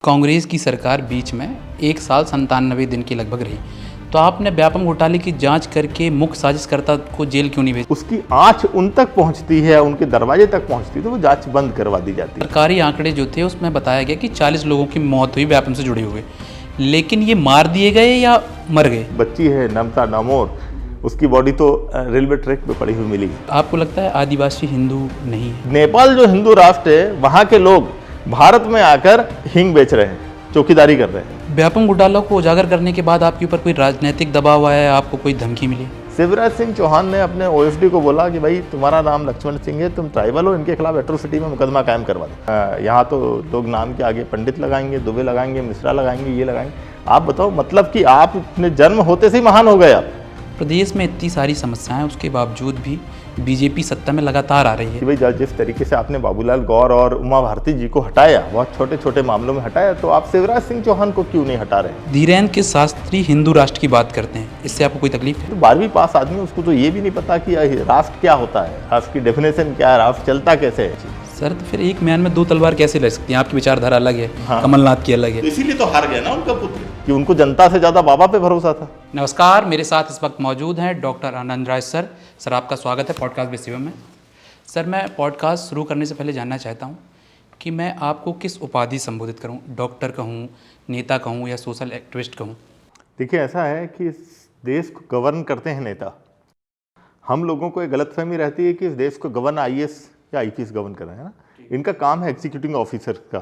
कांग्रेस की सरकार बीच में 1 साल 97 दिन की लगभग रही, तो आपने व्यापम घोटाले की जांच करके मुख्य साजिशकर्ता को जेल क्यों नहीं भेजा? उसकी आंच उन तक पहुंचती है, उनके दरवाजे तक पहुंचती है तो वो जांच बंद करवा दी जाती है। सरकारी आंकड़े जो थे उसमें बताया गया कि 40 लोगों की मौत हुई व्यापम से जुड़े हुए, लेकिन ये मार दिए गए या मर गए? बच्ची है नमता डामोर, उसकी बॉडी तो रेलवे ट्रैक पे पड़ी हुई मिली। आपको लगता है आदिवासी हिंदू नहीं है? नेपाल जो हिंदू राष्ट्र है, वहाँ के लोग भारत में आकर हींग बेच रहे हैं, चौकीदारी कर रहे हैं। व्यापम घोटाला को उजागर करने के बाद आपके ऊपर कोई राजनीतिक दबाव आया, आपको कोई धमकी मिली? शिवराज सिंह चौहान ने अपने ओएसडी को बोला कि भाई तुम्हारा नाम लक्ष्मण सिंह है, तुम ट्राइबल हो, इनके खिलाफ एट्रोसिटी में मुकदमा कायम करवा दो। यहाँ तो लोग नाम के आगे पंडित लगाएंगे, दुबे लगाएंगे, मिश्रा लगाएंगे, ये लगाएंगे। आप बताओ, मतलब कि आप अपने जन्म होते से ही महान हो गए। आप प्रदेश में इतनी सारी समस्याएं, उसके बावजूद भी बीजेपी सत्ता में लगातार आ रही है। कि भाई जिस तरीके से आपने बाबूलाल गौर और उमा भारती जी को हटाया, बहुत छोटे छोटे मामलों में हटाया, तो आप शिवराज सिंह चौहान को क्यों नहीं हटा रहे? धीरेन्द्र के शास्त्री हिंदू राष्ट्र की बात करते हैं, इससे आपको कोई तकलीफ है? तो 12वीं पास आदमी, उसको तो ये भी नहीं पता कि राष्ट्र क्या होता है, राष्ट्र की डेफिनेशन क्या है, राष्ट्र चलता कैसे है। सर, तो फिर एक म्यान में 2 तलवार कैसे लड़ सकती हैं? आपकी विचारधारा अलग है, हाँ। कमलनाथ की अलग है। तो इसीलिए तो हार गया ना उनका पुत्र, कि उनको जनता से ज्यादा बाबा पे भरोसा था। नमस्कार, मेरे साथ इस वक्त मौजूद हैं doctor Anand Raj sir. Sir, आपका स्वागत है पॉडकास्ट विद शिवम में। सर, मैं पॉडकास्ट शुरू करने से पहले जानना चाहता हूँ कि मैं आपको किस उपाधि संबोधित करूँ? डॉक्टर कहूँ, नेता कहूँ या सोशल एक्टिविस्ट कहूँ? देखिए, ऐसा है कि इस देश को गवर्न करते हैं नेता। हम लोगों को एक गलतफहमी रहती है कि इस देश को गवर्न आईएएस या आईपीएस गवर्न कर रहे हैं ना, इनका काम है एग्जीक्यूटिंग ऑफिसर का।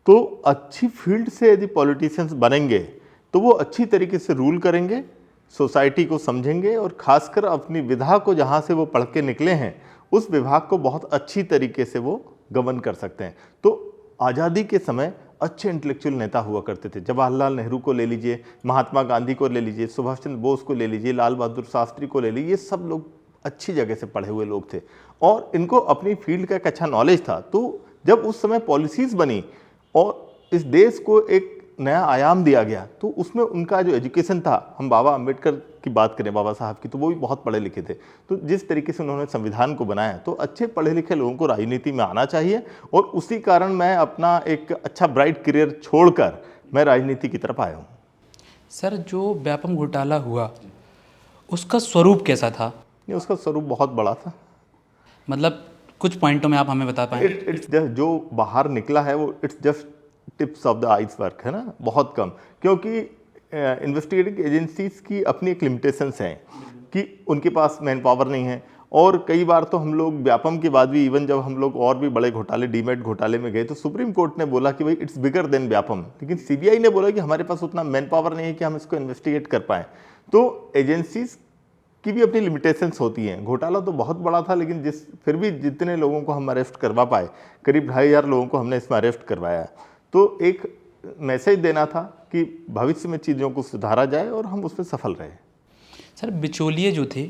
तो अच्छी फील्ड से यदि पॉलिटिशियंस बनेंगे तो वो अच्छी तरीके से रूल करेंगे, सोसाइटी को समझेंगे और खासकर अपनी विधा को, जहाँ से वो पढ़ के निकले हैं, उस विभाग को बहुत अच्छी तरीके से वो गवर्न कर सकते हैं। तो आज़ादी के समय अच्छे इंटेलेक्चुअल नेता हुआ करते थे। जवाहरलाल नेहरू को ले लीजिए, महात्मा गांधी को ले लीजिए, सुभाष चंद्र बोस को ले लीजिए, लाल बहादुर शास्त्री को ले लीजिए, ये सब लोग अच्छी जगह से पढ़े हुए लोग थे और इनको अपनी फील्ड का एक अच्छा नॉलेज था। तो जब उस समय पॉलिसीज़ बनी और इस देश को एक नया आयाम दिया गया, तो उसमें उनका जो एजुकेशन था, हम बाबा अम्बेडकर की बात करें, बाबा साहब की, तो वो भी बहुत पढ़े लिखे थे। तो जिस तरीके से उन्होंने संविधान को बनाया, तो अच्छे पढ़े लिखे लोगों को राजनीति में आना चाहिए और उसी कारण मैं अपना एक अच्छा ब्राइट करियर छोड़कर मैं राजनीति की तरफ आया हूँ। सर, जो व्यापम घोटाला हुआ उसका स्वरूप कैसा था? नहीं, उसका स्वरूप बहुत बड़ा था। मतलब कुछ पॉइंटों में आप हमें बता पाएंगे? इट्स जस्ट जो बाहर निकला है वो it's just tips of the iceberg है ना, बहुत कम। क्योंकि इन्वेस्टिगेटिंग एजेंसीज की अपनी एक लिमिटेशंस हैं कि उनके पास मैन पावर नहीं है। और कई बार तो हम लोग व्यापम के बाद भी, इवन जब हम लोग और भी बड़े घोटाले, डीमेट घोटाले में गए, तो सुप्रीम कोर्ट ने बोला कि भाई इट्स बिगर देन व्यापम, लेकिन सीबीआई ने बोला कि हमारे पास उतना मैन पावर नहीं है कि हम इसको इन्वेस्टिगेट कर पाएँ। तो एजेंसीज की भी अपनी लिमिटेशंस होती हैं। घोटाला तो बहुत बड़ा था, लेकिन फिर भी जितने लोगों को हम अरेस्ट करवा पाए, करीब 2500 लोगों को हमने इसमें अरेस्ट करवाया। तो एक मैसेज देना था कि भविष्य में चीज़ों को सुधारा जाए और हम उसमें सफल रहे। सर, बिचौलिए जो थे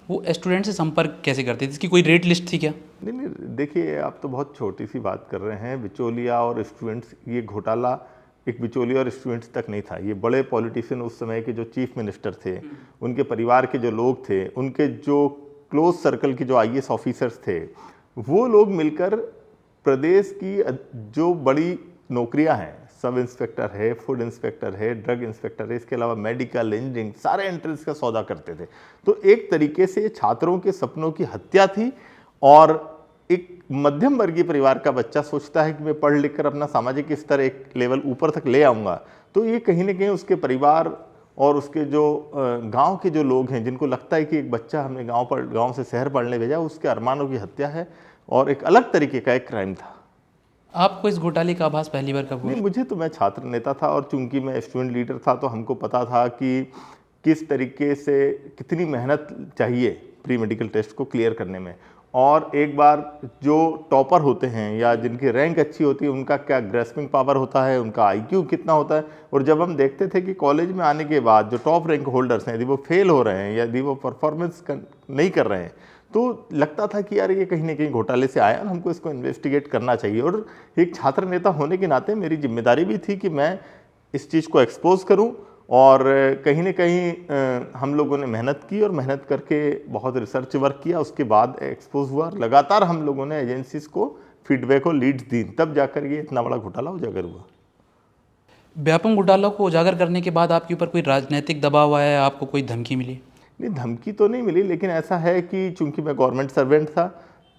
वो स्टूडेंट से संपर्क कैसे करते थे? इसकी कोई रेट लिस्ट थी क्या? नहीं, देखिए, आप तो बहुत छोटी सी बात कर रहे हैं। बिचौलिया और स्टूडेंट्स, ये घोटाला एक बिचौलिया और स्टूडेंट्स तक नहीं था। ये बड़े पॉलिटिशियन, उस समय के जो चीफ मिनिस्टर थे, उनके परिवार के जो लोग थे, उनके जो क्लोज सर्कल के जो आईएएस ऑफिसर्स थे, वो लोग मिलकर प्रदेश की जो बड़ी नौकरियां हैं, सब इंस्पेक्टर है, फूड इंस्पेक्टर है, ड्रग इंस्पेक्टर है, इसके अलावा मेडिकल, इंजीनियरिंग, सारे एंट्रेंस का सौदा करते थे। तो एक तरीके से छात्रों के सपनों की हत्या थी। और एक मध्यम वर्गीय परिवार का बच्चा सोचता है कि मैं पढ़ लिख कर अपना सामाजिक स्तर एक लेवल ऊपर तक ले आऊँगा, तो ये कहीं ना कहीं उसके परिवार और उसके जो गांव के जो लोग हैं, जिनको लगता है कि एक बच्चा हमने गांव से शहर पढ़ने भेजा, उसके अरमानों की हत्या है और एक अलग तरीके का एक क्राइम था। आपको इस घोटाले का आभास पहली बार कब हुआ? नहीं, मैं छात्र नेता था और चूंकि मैं स्टूडेंट लीडर था, तो हमको पता था कि किस तरीके से कितनी मेहनत चाहिए प्री मेडिकल टेस्ट को क्लियर करने में। और एक बार जो टॉपर होते हैं या जिनकी रैंक अच्छी होती है, उनका क्या ग्रेस्पिंग पावर होता है, उनका आईक्यू कितना होता है। और जब हम देखते थे कि कॉलेज में आने के बाद जो टॉप रैंक होल्डर्स हैं, यदि वो फेल हो रहे हैं या यदि वो परफॉर्मेंस नहीं कर रहे हैं, तो लगता था कि यार ये कहीं ना कहीं घोटाले से आया, हमको इसको इन्वेस्टिगेट करना चाहिए। और एक छात्र नेता होने के नाते मेरी जिम्मेदारी भी थी कि मैं इस चीज़ को एक्सपोज करूं। और कहीं ना कहीं हम लोगों ने मेहनत की और मेहनत करके बहुत रिसर्च वर्क किया, उसके बाद एक्सपोज हुआ। लगातार हम लोगों ने एजेंसीज को फीडबैक और लीड्स दी, तब जाकर ये इतना बड़ा घोटाला उजागर हुआ। व्यापम घोटाला को उजागर करने के बाद आपके ऊपर कोई राजनीतिक दबाव आया, आपको कोई धमकी मिली? नहीं, धमकी तो नहीं मिली, लेकिन ऐसा है कि चूंकि मैं गवर्नमेंट सर्वेंट था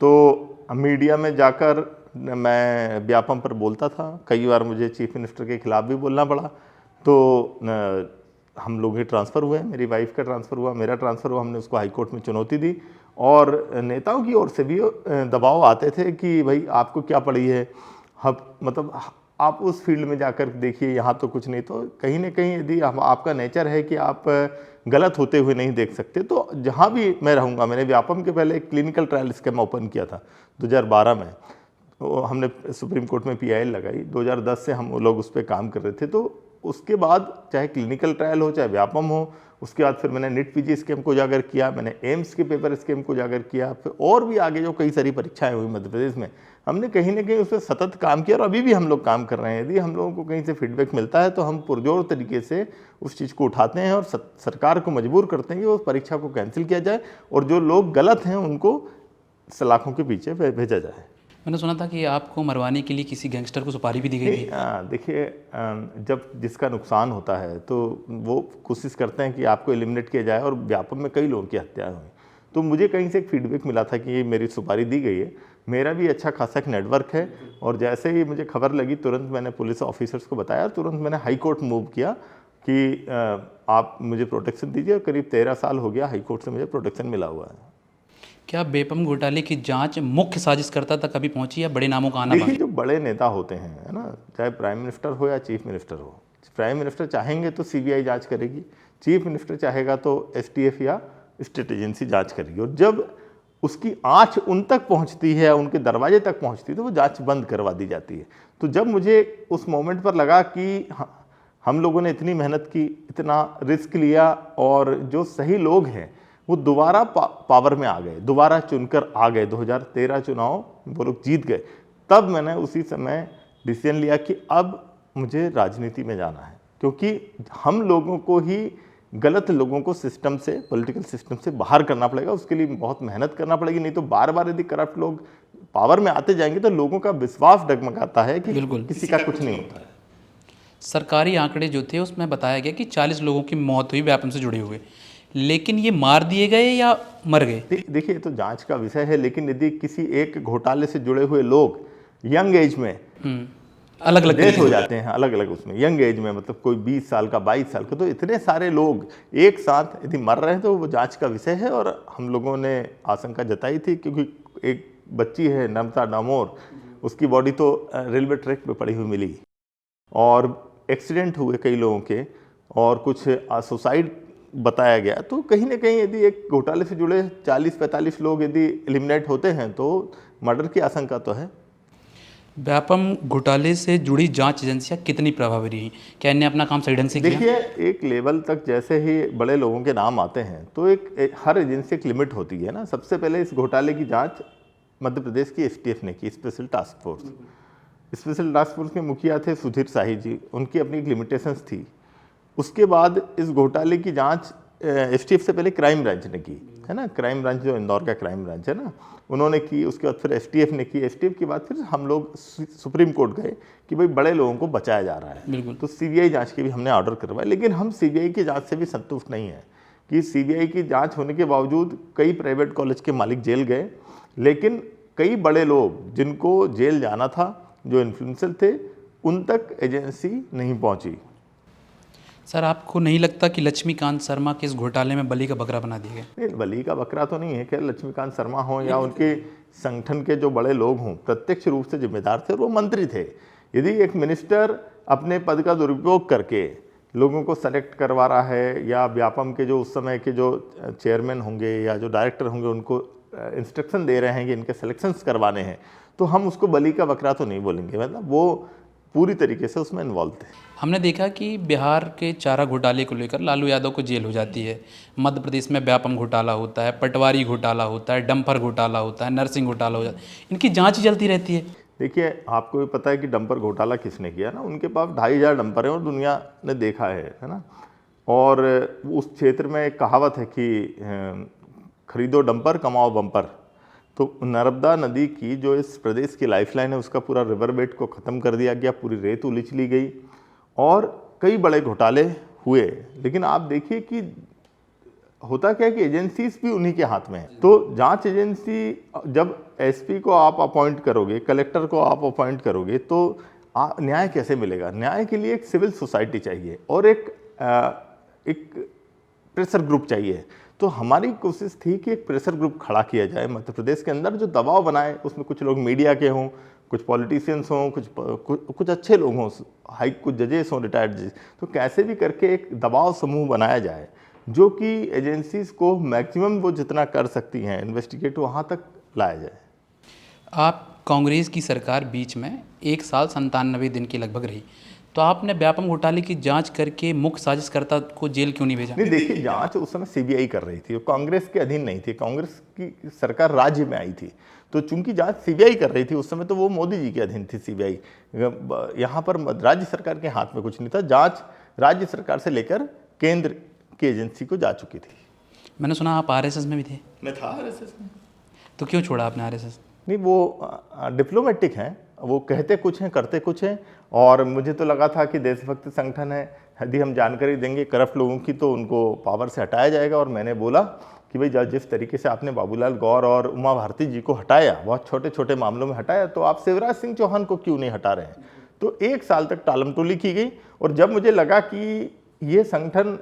तो मीडिया में जाकर मैं व्यापम पर बोलता था। कई बार मुझे चीफ मिनिस्टर के खिलाफ भी बोलना पड़ा। तो हम लोग ही ट्रांसफ़र हुए, मेरी वाइफ का ट्रांसफ़र हुआ, मेरा ट्रांसफ़र हुआ, हमने उसको हाई कोर्ट में चुनौती दी और नेताओं की ओर से भी दबाव आते थे कि भाई आपको क्या पड़ी है, मतलब आप उस फील्ड में जाकर देखिए, यहाँ तो कुछ नहीं। तो कहीं ना कहीं यदि आपका नेचर है कि आप गलत होते हुए नहीं देख सकते, तो जहाँ भी मैं रहूँगा। मैंने व्यापम के पहले एक क्लिनिकल ट्रायल स्कीम ओपन किया था 2012 में, तो हमने सुप्रीम कोर्ट में PIL लगाई। 2010 से हम लोग उस पर काम कर रहे थे। तो उसके बाद चाहे क्लिनिकल ट्रायल हो, चाहे व्यापम हो, उसके बाद फिर मैंने NEET PG स्कीम को उजागर किया, मैंने एम्स के पेपर स्कीम को उजागर किया, फिर और भी आगे जो कई सारी परीक्षाएं हुई मध्य प्रदेश में, हमने कहीं ना कहीं उस पर सतत काम किया और अभी भी हम लोग काम कर रहे हैं। यदि हम लोगों को कहीं से फीडबैक मिलता है तो हम पुरजोर तरीके से उस चीज़ को उठाते हैं और सरकार को मजबूर करते हैं कि उस परीक्षा को कैंसिल किया जाए और जो लोग गलत हैं उनको सलाखों के पीछे भेजा जाए। मैंने सुना था कि आपको मरवाने के लिए किसी गैंगस्टर को सुपारी भी दी गई थी। देखिए, जब जिसका नुकसान होता है तो वो कोशिश करते हैं कि आपको एलिमिनेट किया जाए और व्यापम में कई लोगों की हत्या हुई। तो मुझे कहीं से एक फीडबैक मिला था कि ये मेरी सुपारी दी गई है। मेरा भी अच्छा खासा एक नेटवर्क है और जैसे ही मुझे खबर लगी तुरंत मैंने पुलिस ऑफिसर्स को बताया, तुरंत मैंने हाई कोर्ट मूव किया कि आप मुझे प्रोटेक्शन दीजिए। और करीब 13 साल हो गया हाई कोर्ट से मुझे प्रोटेक्शन मिला हुआ है। क्या व्यापम घोटाले की जांच मुख्य साजिशकर्ता तक कभी पहुंची या बड़े नामों का आना देखिए, बाकी? जो बड़े नेता होते हैं, है ना, चाहे प्राइम मिनिस्टर हो या चीफ मिनिस्टर हो, प्राइम मिनिस्टर चाहेंगे तो CBI जांच करेगी, चीफ मिनिस्टर चाहेगा तो STF या स्टेट एजेंसी जांच करेगी। और जब उसकी आँच उन तक पहुंचती है, उनके दरवाजे तक पहुंचती है, तो वो जांच बंद करवा दी जाती है। तो जब मुझे उस मोमेंट पर लगा कि हम लोगों ने इतनी मेहनत की, इतना रिस्क लिया और जो सही लोग हैं वो दोबारा पावर में आ गए, दोबारा चुनकर आ गए, 2013 चुनाव वो लोग जीत गए, तब मैंने उसी समय डिसीजन लिया कि अब मुझे राजनीति में जाना है। क्योंकि हम लोगों को ही गलत लोगों को सिस्टम से, पॉलिटिकल सिस्टम से बाहर करना पड़ेगा, उसके लिए बहुत मेहनत करना पड़ेगी। नहीं तो बार बार यदि करप्ट लोग पावर में आते जाएंगे तो लोगों का विश्वास डगमगाता है कि बिल्कुल किसी का कुछ नहीं होता है। सरकारी आंकड़े जो थे उसमें बताया गया कि 40 लोगों की मौत हुई व्यापम से जुड़े हुए, लेकिन ये मार दिए गए या मर गए? देखिए, तो जांच का विषय है, लेकिन यदि किसी एक घोटाले से जुड़े हुए लोग यंग एज में अलग अलग डेथ हो जाते हैं, अलग अलग उसमें यंग एज में, मतलब कोई 20 साल का, 22 साल का, तो इतने सारे लोग एक साथ यदि मर रहे हैं तो वो जांच का विषय है। और हम लोगों ने आशंका जताई थी, क्योंकि एक बच्ची है नम्रता डामोर, उसकी बॉडी तो रेलवे ट्रैक पे पड़ी हुई मिली और एक्सीडेंट हुए कई लोगों के और कुछ सुसाइड बताया गया। तो कहीं ना कहीं यदि एक घोटाले से जुड़े 40-45 लोग यदि एलिमिनेट होते हैं तो मर्डर की आशंका तो है। व्यापम घोटाले से जुड़ी जांच एजेंसियां कितनी प्रभावी रही? क्या इन्हें अपना काम सही ढंग से किया? देखिए, एक लेवल तक जैसे ही बड़े लोगों के नाम आते हैं तो एक हर एजेंसी एक लिमिट होती है ना। सबसे पहले इस घोटाले की जांच मध्य प्रदेश की STF ने की, special task force. Special task force के मुखिया थे सुधीर शाही जी, उनकी अपनी एक लिमिटेशंस थी। उसके बाद इस घोटाले की जांच STF से पहले क्राइम ब्रांच ने की, है ना, क्राइम ब्रांच जो इंदौर का क्राइम ब्रांच है ना, उन्होंने की। उसके बाद फिर STF ने की, STF के बाद फिर हम लोग सुप्रीम कोर्ट गए कि भाई बड़े लोगों को बचाया जा रहा है, बिल्कुल। तो CBI जांच के भी हमने ऑर्डर करवाए। लेकिन हम CBI की जांच से भी संतुष्ट नहीं है कि CBI की जांच होने के बावजूद कई प्राइवेट कॉलेज के मालिक जेल गए, लेकिन कई बड़े लोग जिनको जेल जाना था, जो इन्फ्लुएंसर थे, उन तक एजेंसी नहीं पहुंची। सर, आपको नहीं लगता कि लक्ष्मीकांत शर्मा के इस घोटाले में बलि का बकरा बना दिया गया? नहीं, बलि का बकरा तो नहीं है। क्या लक्ष्मीकांत शर्मा हो या उनके संगठन के जो बड़े लोग हों, प्रत्यक्ष रूप से जिम्मेदार थे और वो मंत्री थे। यदि एक मिनिस्टर अपने पद का दुरुपयोग करके लोगों को सेलेक्ट करवा रहा है, या व्यापम के जो उस समय के जो चेयरमैन होंगे या जो डायरेक्टर होंगे उनको इंस्ट्रक्शन दे रहे हैं कि इनके सिलेक्शंस करवाने हैं, तो हम उसको बलि का बकरा तो नहीं बोलेंगे। मतलब वो पूरी तरीके से उसमें इन्वॉल्व थे। हमने देखा कि बिहार के चारा घोटाले को लेकर लालू यादव को जेल हो जाती है, मध्य प्रदेश में व्यापम घोटाला होता है, पटवारी घोटाला होता है, डंपर घोटाला होता है, नर्सिंग घोटाला हो जाता है, इनकी जांच ही चलती रहती है। देखिए, आपको भी पता है कि डंपर घोटाला किसने किया ना। उनके पास 2500 डंपर हैं और दुनिया ने देखा है ना। और उस क्षेत्र में एक कहावत है कि खरीदो डंपर कमाओ बम्पर। तो नर्मदा नदी की जो इस प्रदेश की लाइफलाइन है, उसका पूरा रिवर बेड को ख़त्म कर दिया गया, पूरी रेत उलीच ली गई और कई बड़े घोटाले हुए। लेकिन आप देखिए कि होता क्या है कि एजेंसीज भी उन्हीं के हाथ में है। तो जांच एजेंसी, जब एसपी को आप अपॉइंट करोगे, कलेक्टर को आप अपॉइंट करोगे, तो न्याय कैसे मिलेगा? न्याय के लिए एक सिविल सोसाइटी चाहिए और एक प्रेशर ग्रुप चाहिए। तो हमारी कोशिश थी कि एक प्रेशर ग्रुप खड़ा किया जाए मध्य प्रदेश के अंदर, जो दबाव बनाए। उसमें कुछ लोग मीडिया के हों, कुछ पॉलिटिशियंस हों, कुछ अच्छे लोग हों, कुछ जजेस हों, रिटायर्ड जजेस। तो कैसे भी करके एक दबाव समूह बनाया जाए जो कि एजेंसीज को मैक्सिमम वो जितना कर सकती हैं इन्वेस्टिगेट, वहाँ तक लाया जाए। आप कांग्रेस की सरकार बीच में 1 साल 97 दिन की लगभग रही, तो आपने व्यापम घोटाले की जांच करके मुख्य साजिशकर्ता को जेल क्यों नहीं भेजा? नहीं, देखिए, जांच उस समय सीबीआई कर रही थी, कांग्रेस के अधीन नहीं थी। कांग्रेस की सरकार राज्य में आई थी, तो चूंकि जांच सीबीआई कर रही थी उस समय, तो वो मोदी जी के अधीन थी सीबीआई। यहाँ पर राज्य सरकार के हाथ में कुछ नहीं था। जांच राज्य सरकार से लेकर केंद्र की एजेंसी को जा चुकी थी। मैंने सुना आप आरएसएस में भी थे। मैं था आरएसएस में। तो क्यों छोड़ा आपने आरएसएस? नहीं, वो डिप्लोमेटिक हैं, वो कहते कुछ हैं करते कुछ हैं। और मुझे तो लगा था कि देशभक्ति संगठन है, यदि हम जानकारी देंगे करप्ट लोगों की तो उनको पावर से हटाया जाएगा। और मैंने बोला कि भाई, जिस तरीके से आपने बाबूलाल गौर और उमा भारती जी को हटाया, बहुत छोटे छोटे मामलों में हटाया, तो आप शिवराज सिंह चौहान को क्यों नहीं हटा रहे हैं? तो 1 साल तक टालमटोली की गई। और जब मुझे लगा कि ये संगठन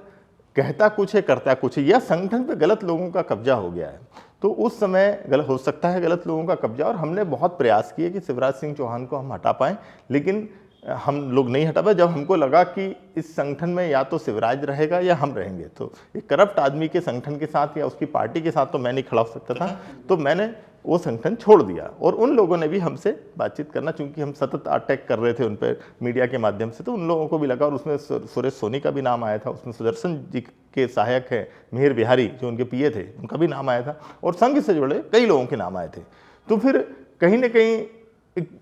कहता कुछ है करता कुछ है, या संगठन पे गलत लोगों का कब्जा हो गया है, तो उस समय गलत हो सकता है, गलत लोगों का कब्जा। और हमने बहुत प्रयास किए कि शिवराज सिंह चौहान को हम हटा पाएं, लेकिन हम लोग नहीं हटा पाए। जब हमको लगा कि इस संगठन में या तो शिवराज रहेगा या हम रहेंगे, तो एक करप्ट आदमी के संगठन के साथ या उसकी पार्टी के साथ तो मैं नहीं खड़ा हो सकता था, तो मैंने वो संगठन छोड़ दिया। और उन लोगों ने भी हमसे बातचीत करना, चूंकि हम सतत अटैक कर रहे थे उन पर मीडिया के माध्यम से, तो उन लोगों को भी लगा। और उसमें सुरेश सोनी का भी नाम आया था, उसमें सुदर्शन जी के सहायक है मिहिर बिहारी, जो उनके पीए थे, उनका भी नाम आया था, और संघ से जुड़े कई लोगों के नाम आए थे। तो फिर कहीं ना कहीं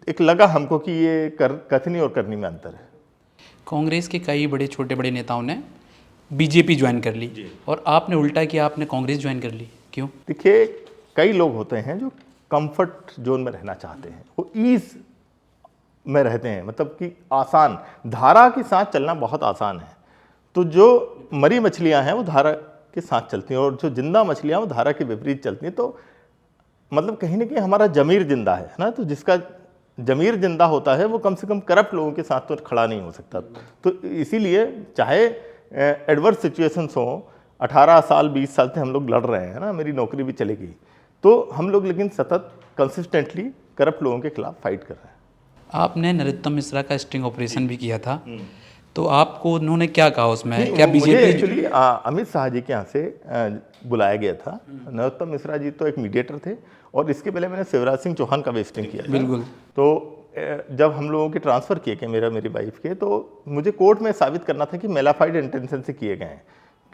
एक लगा हमको कि ये कथनी और करनी में अंतर है। कांग्रेस के कई बड़े छोटे बड़े नेताओं ने बीजेपी ज्वाइन कर ली और आपने उल्टा किया, आपने कांग्रेस ज्वाइन कर ली, क्यों? देखिए, कई लोग होते हैं जो कंफर्ट जोन में रहना चाहते हैं, वो ईज में रहते हैं, मतलब कि आसान धारा के साथ चलना बहुत आसान है। तो जो मरी मछलियां हैं वो धारा के साथ चलती हैं, और जो जिंदा मछलियां वो धारा के विपरीत चलती हैं। तो मतलब कहीं ना कहीं हमारा जमीर जिंदा है ना, तो जिसका जमीर जिंदा होता है वो कम से कम करप्ट लोगों के साथ तो खड़ा नहीं हो सकता। तो इसीलिए चाहे एडवर्स सिचुएशंस हो, 18 साल 20 साल से हम लोग लड़ रहे हैं ना, मेरी नौकरी भी चली गई, तो हम लोग लेकिन सतत कंसिस्टेंटली करप्ट लोगों के खिलाफ फाइट कर रहे हैं। आपने नरोत्तम मिश्रा का स्टिंग ऑपरेशन भी किया था, तो आपको उन्होंने क्या कहा उसमें? क्या मुझे बीजेपी एक्चुअली अमित शाह जी के यहाँ से बुलाया गया था। नरोत्तम मिश्रा जी तो एक मीडिएटर थे, और इसके पहले मैंने शिवराज सिंह चौहान का भी स्टिंग किया था। बिल्कुल। तो जब हम लोगों के ट्रांसफ़र किए गए, मेरी वाइफ के, तो मुझे कोर्ट में साबित करना था कि मेलाफाइड इंटेंशन से किए गए हैं,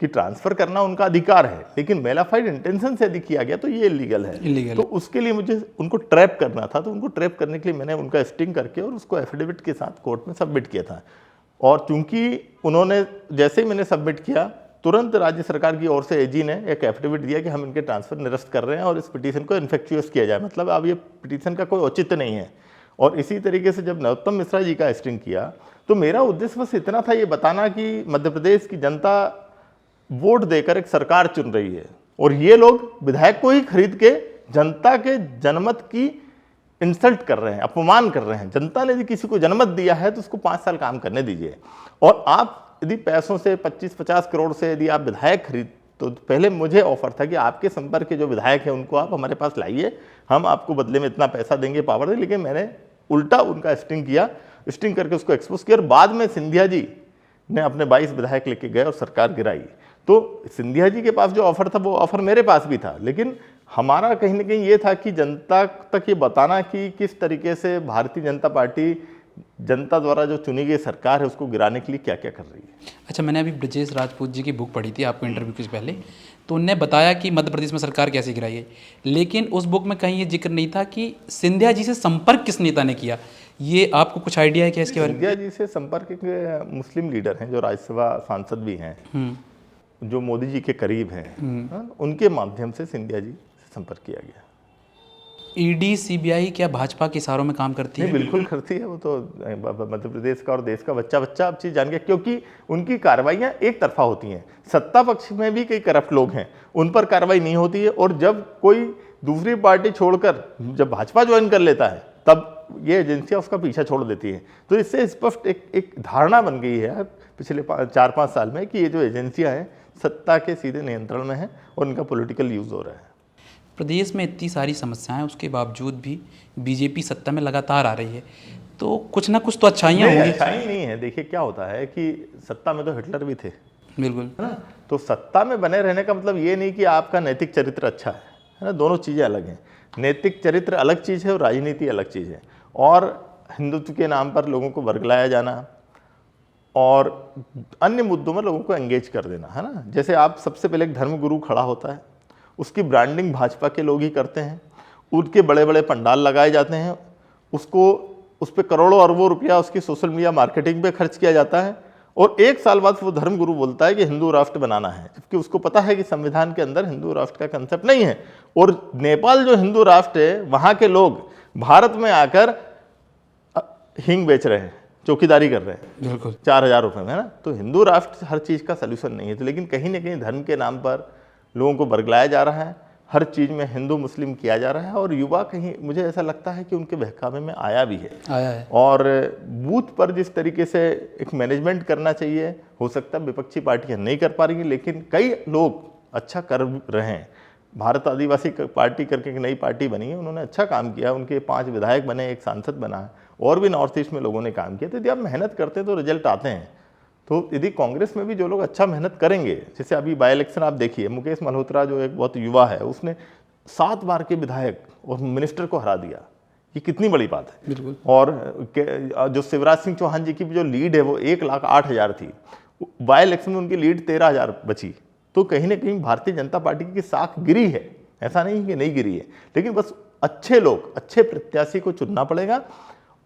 कि ट्रांसफ़र करना उनका अधिकार है, लेकिन मेलाफाइड इंटेंशन से यदि किया गया तो ये इलीगल है। तो उसके लिए मुझे उनको ट्रैप करना था, तो उनको ट्रैप करने के लिए मैंने उनका स्टिंग करके और उसको एफिडेविट के साथ कोर्ट में सबमिट किया था। और चूंकि उन्होंने, जैसे ही मैंने सबमिट किया, तुरंत राज्य सरकार की ओर से एजी ने एक एफिडेविट दिया कि हम इनके ट्रांसफ़र निरस्त कर रहे हैं और इस पिटीशन को इन्फेक्चुअस किया जाए, मतलब अब ये पिटीशन का कोई औचित्य नहीं है। और इसी तरीके से जब नरोत्तम मिश्रा जी का स्टिंग किया, तो मेरा उद्देश्य बस इतना था, ये बताना कि मध्य प्रदेश की जनता वोट देकर एक सरकार चुन रही है, और ये लोग विधायक को ही खरीद के जनता के जनमत की इंसल्ट कर रहे हैं, अपमान कर रहे हैं। जनता ने यदि किसी को जनमत दिया है तो उसको 5 साल काम करने दीजिए। और आप यदि पैसों से 25-50 करोड़ से यदि आप विधायक खरीद, तो पहले मुझे ऑफर था कि आपके संपर्क के जो विधायक हैं उनको आप हमारे पास लाइए, हम आपको बदले में इतना पैसा देंगे, पावर देंगे। लेकिन मैंने उल्टा उनका स्टिंग किया, स्टिंग करके उसको एक्सपोज किया, और बाद में सिंधिया जी ने अपने 22 विधायक लेके गए और सरकार गिराई। तो सिंधिया जी के पास जो ऑफर था वो ऑफर मेरे पास भी था, लेकिन हमारा कहीं ना कहीं ये था कि जनता तक ये बताना कि किस तरीके से भारतीय जनता पार्टी जनता द्वारा जो चुनी गई सरकार है उसको गिराने के लिए क्या क्या कर रही है। अच्छा, मैंने अभी ब्रजेश राजपूत जी की बुक पढ़ी थी आपको इंटरव्यू के पहले, तो उनने बताया कि मध्य प्रदेश में सरकार कैसे गिराई है, लेकिन उस बुक में कहीं ये जिक्र नहीं था कि सिंधिया जी से संपर्क किस नेता ने किया। ये आपको कुछ आइडिया है क्या इसके बारे में? सिंधिया जी से संपर्क एक मुस्लिम लीडर हैं जो राज्यसभा सांसद भी हैं, जो मोदी जी के करीब हैं, उनके माध्यम से सिंधिया जी से संपर्क किया गया। ईडी सीबीआई क्या भाजपा के इशारों में काम करती नहीं, है? बिल्कुल करती है। वो तो मध्य प्रदेश का और देश का बच्चा बच्चा अब चीज़ जान गया, क्योंकि उनकी कार्रवाइयाँ एक तरफा होती हैं। सत्ता पक्ष में भी कई करप्ट लोग हैं, उन पर कार्रवाई नहीं होती है, और जब कोई दूसरी पार्टी छोड़कर जब भाजपा ज्वाइन कर लेता है तब ये एजेंसियाँ उसका पीछा छोड़ देती हैं। तो इससे स्पष्ट एक धारणा बन गई है पिछले 4-5 साल में कि ये जो एजेंसियाँ हैं सत्ता के सीधे नियंत्रण में हैं और इनका पॉलिटिकल यूज़ हो रहा है। प्रदेश में इतनी सारी समस्याएं उसके बावजूद भी बीजेपी सत्ता में लगातार आ रही है, तो कुछ ना कुछ तो अच्छाइयाँ नहीं, होंगी। अच्छाई नहीं है। देखिए क्या होता है कि सत्ता में तो हिटलर भी थे, बिल्कुल, है ना। तो सत्ता में बने रहने का मतलब ये नहीं कि आपका नैतिक चरित्र अच्छा है ना। दोनों चीज़ें अलग हैं। नैतिक चरित्र अलग चीज़ है और राजनीति अलग चीज़ है। और हिंदुत्व के नाम पर लोगों को वर्गलाया जाना और अन्य मुद्दों में लोगों को एंगेज कर देना, है ना। जैसे आप सबसे पहले एक धर्मगुरु खड़ा होता है, उसकी ब्रांडिंग भाजपा के लोग ही करते हैं, उनके बड़े बड़े पंडाल लगाए जाते हैं, उसको उस पर करोड़ों अरबों रुपया उसकी सोशल मीडिया मार्केटिंग पे खर्च किया जाता है, और 1 साल बाद वो धर्मगुरु बोलता है कि हिंदू राष्ट्र बनाना है, जबकि उसको पता है कि संविधान के अंदर हिंदू राष्ट्र का कंसेप्ट नहीं है। और नेपाल जो हिंदू राष्ट्र है, वहाँ के लोग भारत में आकर हींग बेच रहे हैं, चौकीदारी कर रहे हैं, बिल्कुल 4000 रुपये में, है ना। तो हिंदू राष्ट्र हर चीज़ का सलूशन नहीं है। तो लेकिन कहीं ना कहीं धर्म के नाम पर लोगों को बरगलाया जा रहा है, हर चीज़ में हिंदू मुस्लिम किया जा रहा है, और युवा कहीं मुझे ऐसा लगता है कि उनके बहकावे में आया है। और बूथ पर जिस तरीके से एक मैनेजमेंट करना चाहिए, हो सकता है विपक्षी पार्टियां नहीं कर पा रही हैं, लेकिन कई लोग अच्छा कर रहे हैं। भारत आदिवासी पार्टी करके एक नई पार्टी बनी है, उन्होंने अच्छा काम किया, उनके 5 विधायक बने, 1 सांसद बना, और भी नॉर्थ ईस्ट में लोगों ने काम किया। तो यदि आप मेहनत करते हैं तो रिजल्ट आते हैं। तो यदि कांग्रेस में भी जो लोग अच्छा मेहनत करेंगे, जैसे अभी बाई इलेक्शन आप देखिए, मुकेश मल्होत्रा जो एक बहुत युवा है, उसने 7 बार के विधायक और मिनिस्टर को हरा दिया। ये कितनी बड़ी बात है। बिल्कुल। और जो शिवराज सिंह चौहान जी की जो लीड है वो 1,08,000 थी, बाई इलेक्शन में उनकी लीड 13,000 बची। तो कहीं ना कहीं भारतीय जनता पार्टी की साख गिरी है, ऐसा नहीं कि नहीं गिरी है, लेकिन बस अच्छे लोग, अच्छे प्रत्याशी को चुनना पड़ेगा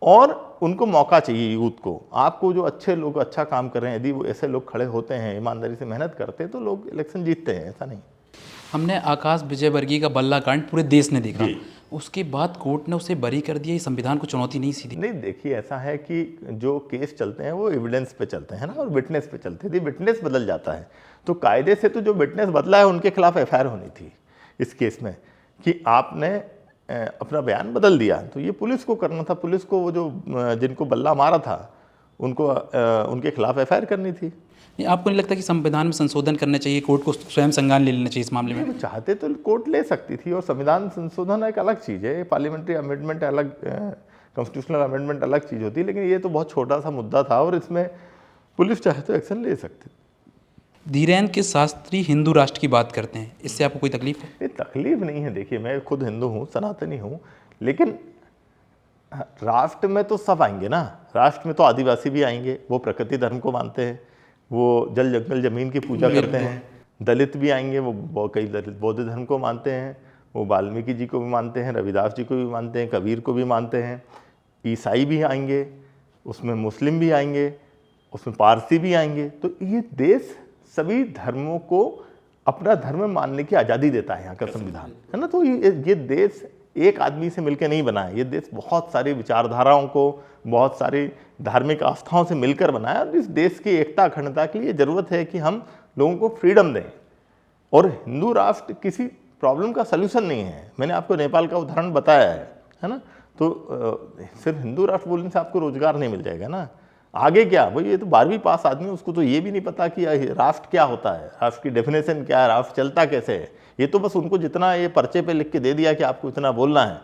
और उनको मौका चाहिए। यूथ को, आपको जो अच्छे लोग अच्छा काम कर रहे हैं, यदि वो ऐसे लोग खड़े होते हैं, ईमानदारी से मेहनत करते हैं, तो लोग इलेक्शन जीतते हैं, ऐसा नहीं। हमने आकाश विजयवर्गीय का बल्ला कांड पूरे देश ने देखा, उसके बाद कोर्ट ने उसे बरी कर दिया। ये संविधान को चुनौती नहीं सीधी? नहीं, देखिए ऐसा है कि जो केस चलते हैं वो एविडेंस पे चलते हैं ना, और विटनेस पे चलते हैं। यदि विटनेस बदल जाता है तो कायदे से तो जो विटनेस बदला है उनके खिलाफ एफआईआर होनी थी इस केस में, कि आपने अपना बयान बदल दिया। तो ये पुलिस को करना था, पुलिस को वो जो जिनको बल्ला मारा था उनको उनके खिलाफ एफआईआर करनी थी। नहीं, आपको नहीं लगता कि संविधान में संशोधन करने चाहिए, कोर्ट को स्वयं संज्ञान ले लेना चाहिए इस मामले में? वो चाहते तो कोर्ट ले सकती थी, और संविधान संशोधन एक अलग चीज़ है, पार्लियामेंट्री अमेंडमेंट अलग, कॉन्स्टिट्यूशनल अमेंडमेंट अलग चीज़ होती है। लेकिन ये तो बहुत छोटा सा मुद्दा था और इसमें पुलिस चाहे तो एक्शन ले सकती। धीरेन्द्र के शास्त्री हिंदू राष्ट्र की बात करते हैं, इससे आपको कोई तकलीफ है? नहीं, तकलीफ नहीं है। देखिए मैं खुद हिंदू हूँ, सनातनी हूँ, लेकिन राष्ट्र में तो सब आएंगे ना। राष्ट्र में तो आदिवासी भी आएंगे, वो प्रकृति धर्म को मानते हैं, वो जल जंगल जमीन की पूजा करते हैं। दलित भी आएंगे, वो कई दलित बौद्ध धर्म को मानते हैं, वो वाल्मीकि जी को भी मानते हैं, रविदास जी को भी मानते हैं, कबीर को भी मानते हैं। ईसाई भी आएंगे, उसमें मुस्लिम भी आएंगे, उसमें पारसी भी आएंगे। तो ये देश सभी धर्मों को अपना धर्म मानने की आज़ादी देता है, यहाँ का संविधान, है ना। तो ये देश एक आदमी से मिलकर नहीं बना है, ये देश बहुत सारी विचारधाराओं को, बहुत सारी धार्मिक आस्थाओं से मिलकर बना है। और इस देश की एकता अखंडता के लिए ज़रूरत है कि हम लोगों को फ्रीडम दें। और हिंदू राष्ट्र किसी प्रॉब्लम का सल्यूशन नहीं है। मैंने आपको नेपाल का उदाहरण बताया है ना। तो सिर्फ हिंदू राष्ट्र बोलने से आपको रोजगार नहीं मिल जाएगा ना। आगे क्या, भाई ये तो 12वीं पास आदमी, उसको तो ये भी नहीं पता कि राष्ट्र क्या होता है, राष्ट्र की डेफिनेशन क्या है, राष्ट्र चलता कैसे है। ये तो बस उनको जितना ये पर्चे पे लिख के दे दिया कि आपको इतना बोलना है,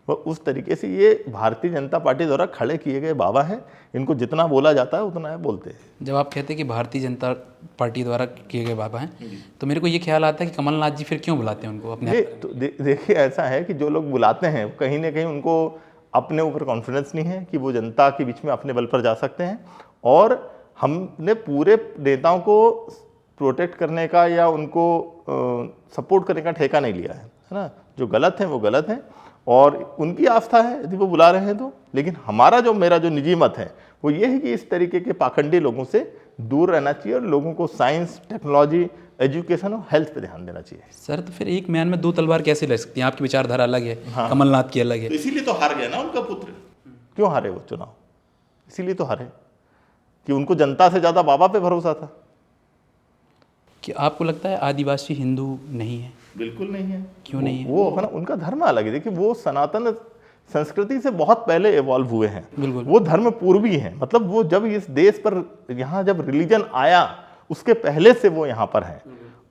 वो उस तरीके से ये भारतीय जनता पार्टी द्वारा खड़े किए गए बाबा हैं। इनको जितना बोला जाता है उतना है बोलते हैं। जब आप कहते हैं कि भारतीय जनता पार्टी द्वारा किए गए बाबा हैं, तो मेरे को ये ख्याल आता है कि कमलनाथ जी फिर क्यों बुलाते हैं उनको अपने? तो देखिए ऐसा है कि जो लोग बुलाते हैं कहीं ना कहीं उनको अपने ऊपर कॉन्फिडेंस नहीं है कि वो जनता के बीच में अपने बल पर जा सकते हैं। और हमने पूरे नेताओं को प्रोटेक्ट करने का या उनको सपोर्ट करने का ठेका नहीं लिया है ना। जो गलत है वो गलत है और उनकी आस्था है यदि वो बुला रहे हैं तो। लेकिन मेरा जो निजी मत है वो ये है कि इस तरीके के पाखंडी लोगों से दूर रहना चाहिए और लोगों को साइंस, टेक्नोलॉजी, एजुकेशन और हेल्थ पे ध्यान देना चाहिए। सर तो फिर एक म्यान में दो तलवार कैसे लग सकती हैं? आपकी विचारधारा अलग है, कमलनाथ की अलग है। तो इसीलिए तो हार गया ना उनका पुत्र। क्यों हारे वो चुनाव? इसीलिए तो हारे कि उनको जनता से ज्यादा बाबा पे भरोसा था। कि आपको लगता है आदिवासी हिंदू नहीं है? बिल्कुल नहीं है। क्यों नहीं है? वो अपना उनका धर्म अलग है। देखिए वो सनातन संस्कृति से बहुत पहले इवॉल्व हुए हैं। बिल्कुल। वो धर्म पूर्वी हैं, मतलब वो जब इस देश पर यहाँ जब रिलीजन आया उसके पहले से वो यहाँ पर हैं।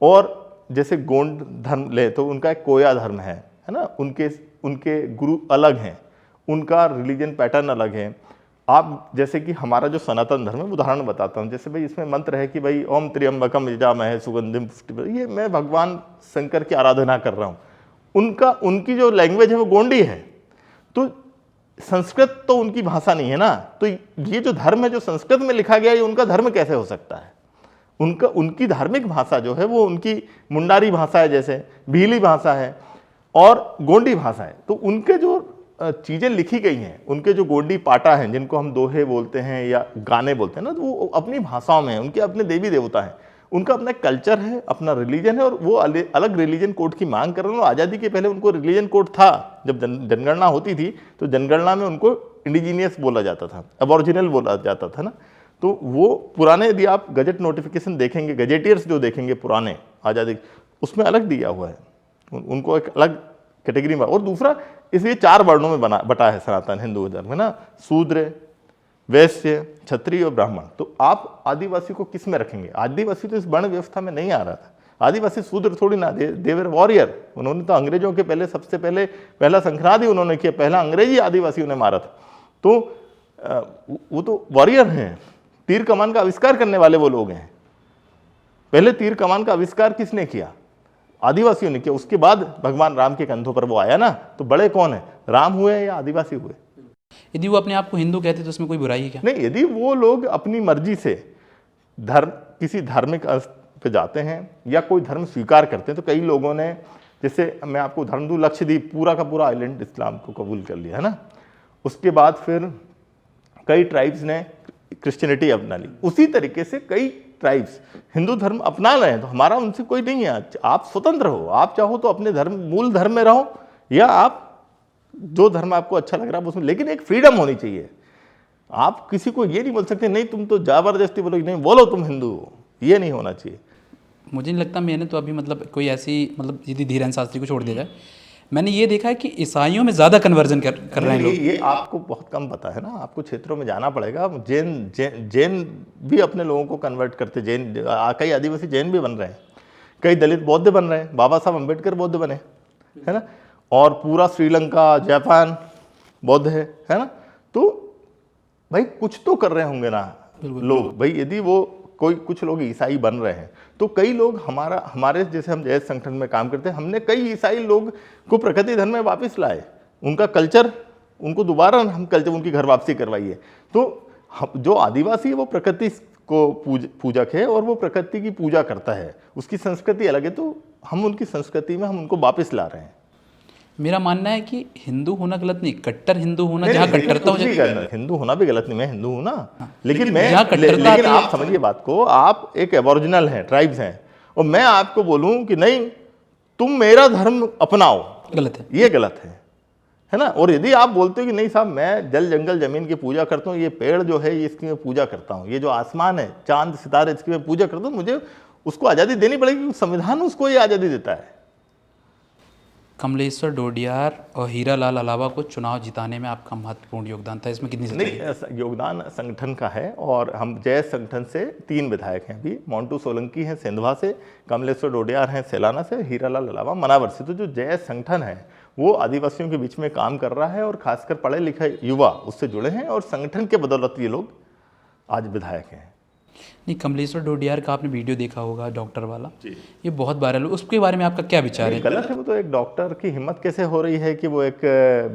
और जैसे गोंड धर्म ले तो उनका एक कोया धर्म है ना, उनके गुरु अलग हैं, उनका रिलीजन पैटर्न अलग है। आप जैसे कि हमारा जो सनातन धर्म है, उदाहरण बताता हूँ, जैसे भाई इसमें मंत्र है कि भाई ओम त्र्यंबकम यजामहे सुगंधिम पुष्टिवर्धनम, ये मैं भगवान शंकर की आराधना कर रहा हूँ। उनकी जो लैंग्वेज है वो गोंडी है, तो संस्कृत तो उनकी भाषा नहीं है ना, तो ये जो धर्म है जो संस्कृत में लिखा गया है, ये उनका धर्म कैसे हो सकता है? उनकी धार्मिक भाषा जो है वो उनकी मुंडारी भाषा है, जैसे भीली भाषा है और गोंडी भाषा है। तो उनके जो चीज़ें लिखी गई हैं, उनके जो गोंडी पाटा हैं जिनको हम दोहे बोलते हैं या गाने बोलते हैं ना, तो वो अपनी भाषाओं में हैं, उनके अपने देवी देवता हैं, उनका अपना कल्चर है, अपना रिलीजन है, और वो अलग रिलीजन कोड की मांग कर रहे हैं। आज़ादी के पहले उनको रिलीजन कोड था। जब जनगणना होती थी तो जनगणना में उनको इंडिजीनियस बोला जाता था, अबॉरिजिनल बोला जाता था ना। तो वो पुराने, यदि आप गजट नोटिफिकेशन देखेंगे, गजेटियर्स जो देखेंगे पुराने आज़ादी, उसमें अलग दिया हुआ है, उनको एक अलग कैटेगरी में। और दूसरा, इसलिए 4 वर्णों में बटा है सनातन हिंदू धर्म है ना, शूद्र, वैश्य, क्षत्रिय और ब्राह्मण। तो आप आदिवासी को किस में रखेंगे? आदिवासी तो इस वर्ण व्यवस्था में नहीं आ रहा था। आदिवासी शूद्र थोड़ी ना, देवर वॉरियर। उन्होंने तो अंग्रेजों के पहले सबसे पहले पहला संघर्ष ही उन्होंने किया, पहला अंग्रेजी आदिवासियों ने मारा था। तो वो तो वॉरियर हैं, तीर कमान का आविष्कार करने वाले वो लोग हैं। पहले तीर कमान का आविष्कार किसने किया? आदिवासियों ने किया। उसके बाद भगवान राम के कंधों पर वो आया ना, तो बड़े कौन है, राम हुए या आदिवासी हुए? यदि वो अपने आप को हिंदू कहते तो उसमें कोई बुराई है क्या? नहीं, यदि वो लोग अपनी मर्जी से किसी धार्मिक पे जाते हैं या कोई धर्म स्वीकार करते हैं, तो कई लोगों ने, जैसे मैं आपको उदाहरण दूं, लक्षद्वीप पूरा का पूरा आइलैंड इस्लाम को कबूल कर लिया है ना। उसके बाद फिर कई ट्राइब्स ने क्रिश्चियनिटी अपना ली। उसी तरीके से कई ट्राइब्स हिंदू धर्म अपना रहे हैं, तो हमारा उनसे कोई नहीं है। आप स्वतंत्र हो, आप चाहो तो अपने धर्म, मूल धर्म में रहो, या आप जो धर्म आपको अच्छा लग रहा है उसमें, लेकिन एक फ्रीडम होनी चाहिए। आप किसी को ये नहीं बोल सकते नहीं तुम तो जबरदस्ती बोलोगे, नहीं बोलो तुम हिंदू हो, ये नहीं होना चाहिए। मुझे नहीं लगता मैंने तो अभी मतलब कोई ऐसी, मतलब यदि धीरेन्द्र शास्त्री को छोड़ दिया जाए, मैंने ये देखा है कि ईसाइयों में ज़्यादा कन्वर्जन कर रहे हैं लोग। ये आपको बहुत कम पता है ना, आपको क्षेत्रों में जाना पड़ेगा। जैन भी अपने लोगों को कन्वर्ट करते, कई आदिवासी जैन भी बन रहे हैं, कई दलित बौद्ध बन रहे हैं, बाबा साहब अम्बेडकर बौद्ध बने, है ना। और पूरा श्रीलंका, जापान बौद्ध है ना। तो भाई कुछ तो कर रहे होंगे ना लोग। भाई यदि वो कुछ लोग ईसाई बन रहे हैं, तो कई लोग हमारे जैसे, हम जैसे संगठन में काम करते हैं, हमने कई ईसाई लोग को प्रकृति धर्म में वापस लाए, उनका कल्चर, उनको दोबारा हम कल्चर, उनकी घर वापसी करवाई है। तो जो आदिवासी है वो प्रकृति को पूजक है और वो प्रकृति की पूजा करता है, उसकी संस्कृति अलग है, तो हम उनकी संस्कृति में हम उनको वापस ला रहे हैं। मेरा मानना है कि हिंदू होना गलत नहीं, कट्टर हिंदू होना, जहाँ कट्टरता हो जाए। हिंदू होना भी गलत नहीं, मैं हिंदू हूँ ना। लेकिन आप समझिए बात को, आप एक एबोरिजिनल हैं, ट्राइब्स हैं, और मैं आपको बोलूं कि नहीं तुम मेरा धर्म अपनाओ, गलत है, ये गलत है ना। और यदि आप बोलते हो कि नहीं साहब मैं जल जंगल जमीन की पूजा करता हूँ, ये पेड़ जो है ये इसकी मैं पूजा करता हूँ, ये जो आसमान है, चांद सितारे, इसकी मैं पूजा करता हूँ, मुझे उसको आज़ादी देनी पड़ेगी, संविधान उसको ये आज़ादी देता है। कमलेश्वर डोडियार और हीरालाल अलावा को चुनाव जिताने में आपका महत्वपूर्ण योगदान था, इसमें कितनी सच्चाई है? नहीं, योगदान संगठन का है, और हम जय संगठन से 3 विधायक हैं अभी। मोंटू सोलंकी हैं सेंधवा से, कमलेश्वर डोडियार हैं सेलाना से, हीरालाल अलावा मनावर से। तो जो जय संगठन है वो आदिवासियों के बीच में काम कर रहा है, और खासकर पढ़े लिखे युवा उससे जुड़े हैं, और संगठन के बदौलत ये लोग आज विधायक हैं। नहीं, कमलेश्वर डोडियार का आपने वीडियो देखा होगा, डॉक्टर वाला, ये बहुत वायरल, उसके बारे में आपका क्या विचार है? गलत है। वो तो एक डॉक्टर की हिम्मत कैसे हो रही है कि वो एक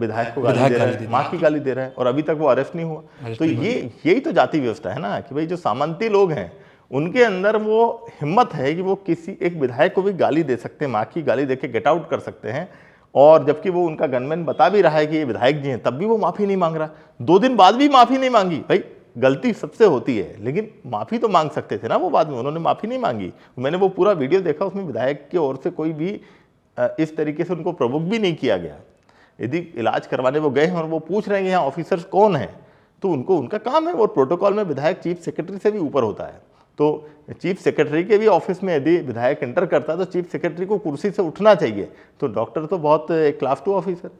विधायक को गाली दे रहा है, माँ की गाली दे रहा है, और अभी तक वो अरेस्ट नहीं हुआ। तो यही तो जाति व्यवस्था है ना, कि भाई जो सामंती लोग हैं उनके अंदर वो हिम्मत है कि वो किसी एक विधायक को भी गाली दे सकते हैं, माँ की गाली दे के गेट आउट कर सकते हैं। और जबकि वो उनका गनमैन बता भी रहा है कि ये विधायक जी हैं, तब भी वो माफ़ी नहीं मांग रहा। 2 दिन बाद भी माफ़ी नहीं मांगी। भाई गलती सबसे होती है, लेकिन माफ़ी तो मांग सकते थे ना वो, बाद में उन्होंने माफ़ी नहीं मांगी। मैंने वो पूरा वीडियो देखा, उसमें विधायक की ओर से कोई भी इस तरीके से उनको प्रोवोक भी नहीं किया गया। यदि इलाज करवाने वो गए हैं और वो पूछ रहे हैं यहाँ ऑफिसर्स कौन हैं, तो उनको उनका काम है, और प्रोटोकॉल में विधायक चीफ सेक्रेटरी से भी ऊपर होता है। तो चीफ सेक्रेटरी के भी ऑफिस में यदि विधायक एंटर करता है तो चीफ सेक्रेटरी को कुर्सी से उठना चाहिए। तो डॉक्टर तो बहुत क्लास 2 ऑफिसर।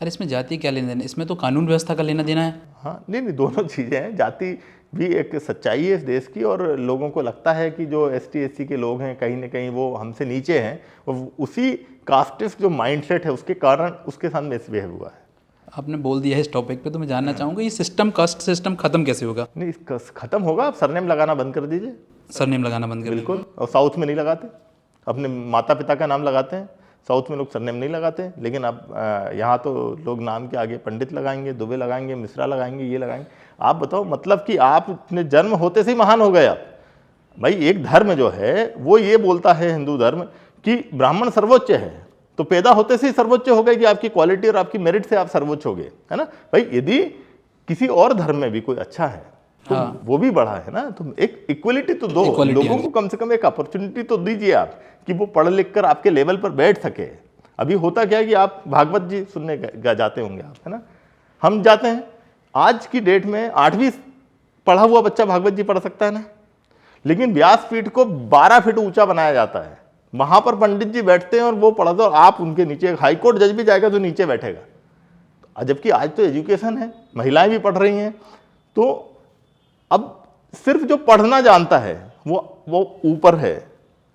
अरे इसमें जाति क्या लेना देना, इसमें तो कानून व्यवस्था का लेना देना है। हाँ, नहीं, दोनों चीज़ें हैं। जाति भी एक सच्चाई है इस देश की, और लोगों को लगता है कि जो ST SC के लोग हैं कहीं ना कहीं वो हमसे नीचे हैं, और उसी कास्टिस्ट जो माइंडसेट है उसके कारण उसके साथ मिसबिहेव हुआ है। आपने बोल दिया है इस टॉपिक पे, तो मैं जानना चाहूँगा ये सिस्टम, कास्ट सिस्टम खत्म कैसे होगा? नहीं, इसका खत्म होगा, आप सरनेम लगाना बंद कर दीजिए। सरनेम लगाना बंद कर दीजिए। बिल्कुल। और साउथ में नहीं लगाते, अपने माता पिता का नाम लगाते हैं। साउथ में लोग सरनेम नहीं लगाते, लेकिन अब यहाँ तो लोग नाम के आगे पंडित लगाएंगे, दुबे लगाएंगे, मिश्रा लगाएंगे, ये लगाएंगे। आप बताओ, मतलब कि आप अपने जन्म होते से ही महान हो गए आप। भाई एक धर्म जो है वो ये बोलता है, हिंदू धर्म, कि ब्राह्मण सर्वोच्च है, तो पैदा होते से ही सर्वोच्च हो गए कि आपकी क्वालिटी और आपकी मेरिट से आप सर्वोच्च हो गए, है ना भाई। यदि किसी और धर्म में भी कोई अच्छा है तो हाँ। वो भी बड़ा है ना, तो एक इक्वलिटी तो दो, लोगों को कम से कम एक अपॉर्चुनिटी तो दीजिए आप, कि वो पढ़ लिख कर आपके लेवल पर बैठ सके। अभी होता क्या है कि आप भागवत जी सुनने जाते होंगे आप, है ना, हम जाते हैं। आज की डेट में 8वीं पढ़ा हुआ बच्चा भागवत जी पढ़ सकता है ना, लेकिन व्यासपीठ को 12 फीट ऊंचा बनाया जाता है, वहां पर पंडित जी बैठते हैं और वो पढ़ा दो, और आप उनके नीचे, हाईकोर्ट जज भी जाएगा तो नीचे बैठेगा। जबकि आज तो एजुकेशन है, महिलाएं भी पढ़ रही हैं, तो अब सिर्फ जो पढ़ना जानता है वो ऊपर है,